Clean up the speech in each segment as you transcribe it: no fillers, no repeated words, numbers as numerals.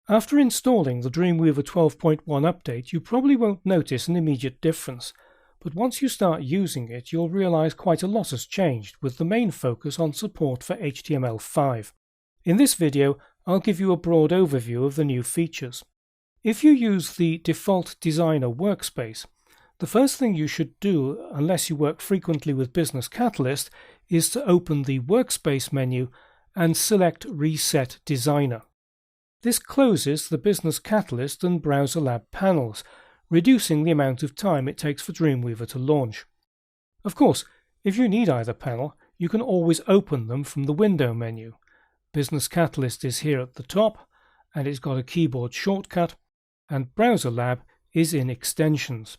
After installing the Dreamweaver 12.1 update, you probably won't notice an immediate difference, but once you start using it, you'll realize quite a lot has changed, with the main focus on support for HTML5. In this video, I'll give you a broad overview of the new features. If you use the default Designer workspace, the first thing you should do, unless you work frequently with Business Catalyst, is to open the Workspace menu and select Reset Designer. This closes the Business Catalyst and Browser Lab panels, reducing the amount of time it takes for Dreamweaver to launch. Of course, if you need either panel, you can always open them from the Window menu. Business Catalyst is here at the top, and it's got a keyboard shortcut, and Browser Lab is in Extensions.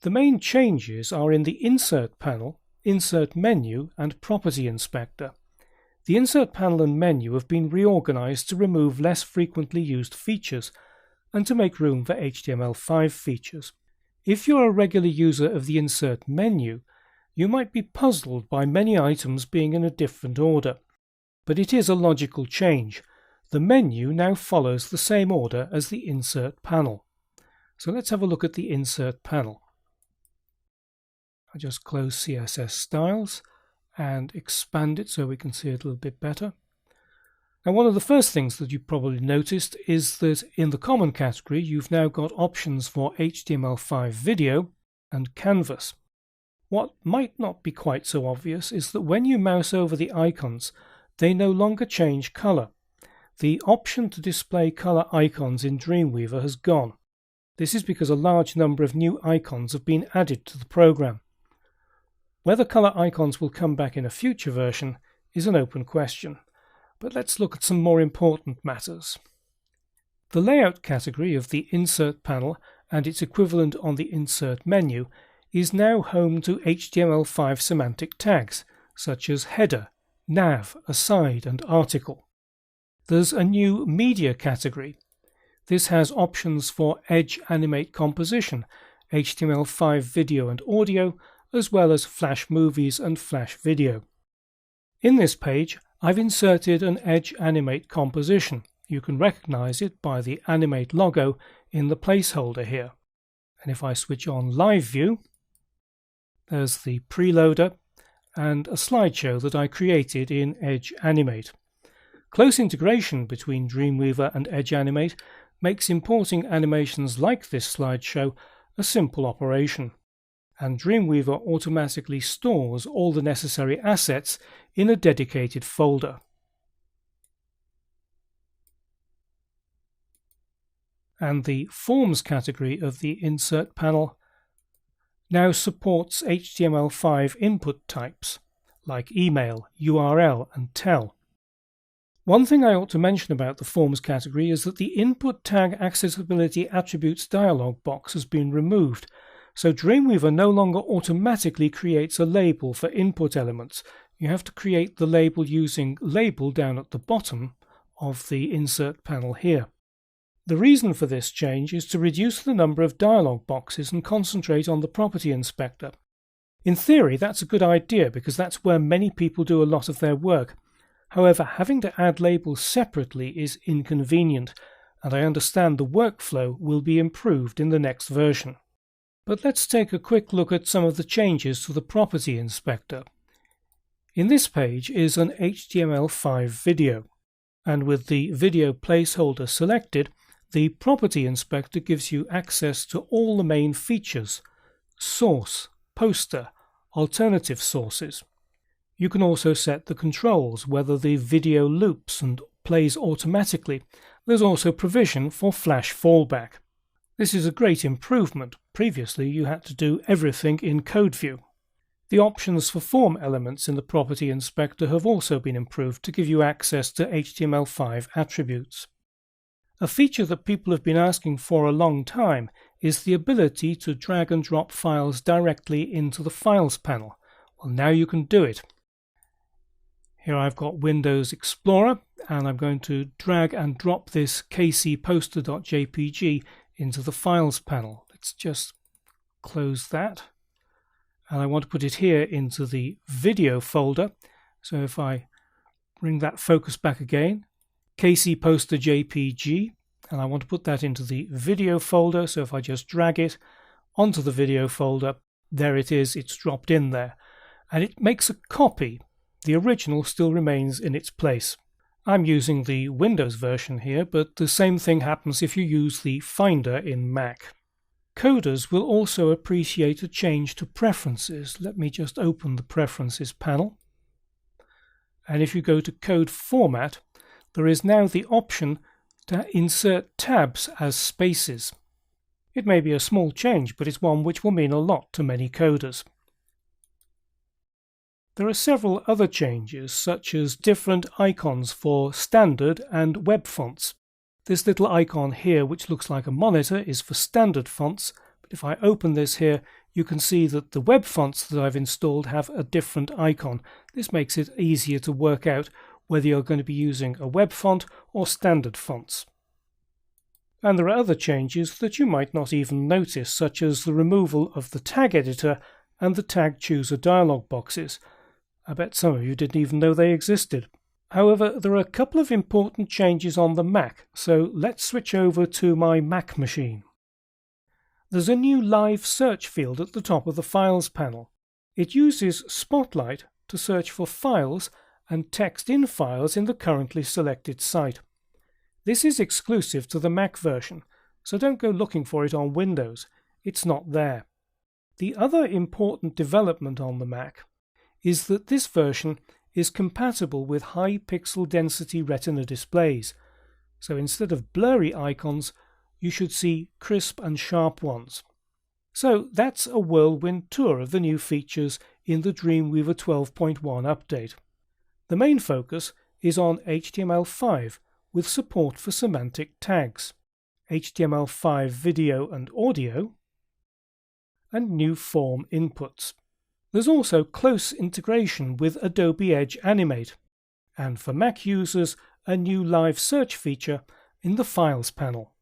The main changes are in the Insert panel, Insert menu, and Property Inspector. The Insert panel and menu have been reorganized to remove less frequently used features and to make room for HTML5 features. If you're a regular user of the Insert menu, you might be puzzled by many items being in a different order. But it is a logical change. The menu now follows the same order as the Insert panel. So let's have a look at the Insert panel. I just close CSS Styles and expand it so we can see it a little bit better. Now, one of the first things that you probably noticed is that in the Common category you've now got options for HTML5 video and Canvas. What might not be quite so obvious is that when you mouse over the icons, they no longer change color. The option to display color icons in Dreamweaver has gone. This is because a large number of new icons have been added to the program. Whether color icons will come back in a future version is an open question, but let's look at some more important matters. The Layout category of the Insert panel and its equivalent on the Insert menu is now home to HTML5 semantic tags such as header, nav, aside, and article. There's a new Media category. This has options for Edge Animate Composition, HTML5 video and audio, as well as Flash Movies and Flash Video. In this page, I've inserted an Edge Animate composition. You can recognize it by the Animate logo in the placeholder here. And if I switch on Live View, there's the preloader and a slideshow that I created in Edge Animate. Close integration between Dreamweaver and Edge Animate makes importing animations like this slideshow a simple operation, and Dreamweaver automatically stores all the necessary assets in a dedicated folder. And the Forms category of the Insert panel now supports HTML5 input types like email, URL, and tell. One thing I ought to mention about the Forms category is that the Input Tag Accessibility Attributes dialog box has been removed, so Dreamweaver no longer automatically creates a label for input elements. You have to create the label using Label down at the bottom of the Insert panel here. The reason for this change is to reduce the number of dialog boxes and concentrate on the Property Inspector. In theory, that's a good idea because that's where many people do a lot of their work. However, having to add labels separately is inconvenient, and I understand the workflow will be improved in the next version. But let's take a quick look at some of the changes to the Property Inspector. In this page is an HTML5 video, and with the video placeholder selected, the Property Inspector gives you access to all the main features: source, poster, alternative sources. You can also set the controls, whether the video loops and plays automatically. There's also provision for Flash fallback. This is a great improvement. Previously, you had to do everything in code view. The options for form elements in the Property Inspector have also been improved to give you access to HTML5 attributes. A feature that people have been asking for a long time is the ability to drag and drop files directly into the Files panel. Well, now you can do it. Here I've got Windows Explorer, and I'm going to drag and drop this kcposter.jpg into the Files panel. Let's just close that. And I want to put it here into the Video folder. So if I bring that focus back again, kcposter.jpg, and I want to put that into the video folder. So if I just drag it onto the video folder, there it is, it's dropped in there. And it makes a copy. The original still remains in its place. I'm using the Windows version here, but the same thing happens if you use the Finder in Mac. Coders will also appreciate a change to preferences. Let me just open the Preferences panel. And if you go to Code Format, there is now the option to insert tabs as spaces. It may be a small change, but it's one which will mean a lot to many coders. There are several other changes, such as different icons for standard and web fonts. This little icon here, which looks like a monitor, is for standard fonts, but if I open this here, you can see that the web fonts that I've installed have a different icon. This makes it easier to work out whether you're going to be using a web font or standard fonts. And there are other changes that you might not even notice, such as the removal of the tag editor and the tag chooser dialog boxes. I bet some of you didn't even know they existed. However, there are a couple of important changes on the Mac, so let's switch over to my Mac machine. There's a new live search field at the top of the Files panel. It uses Spotlight to search for files and text in files in the currently selected site. This is exclusive to the Mac version, so don't go looking for it on Windows. It's not there. The other important development on the Mac is that this version is compatible with high pixel density Retina displays. So instead of blurry icons, you should see crisp and sharp ones. So that's a whirlwind tour of the new features in the Dreamweaver 12.1 update. The main focus is on HTML5 with support for semantic tags, HTML5 video and audio, and new form inputs. There's also close integration with Adobe Edge Animate, and for Mac users, a new live search feature in the Files panel.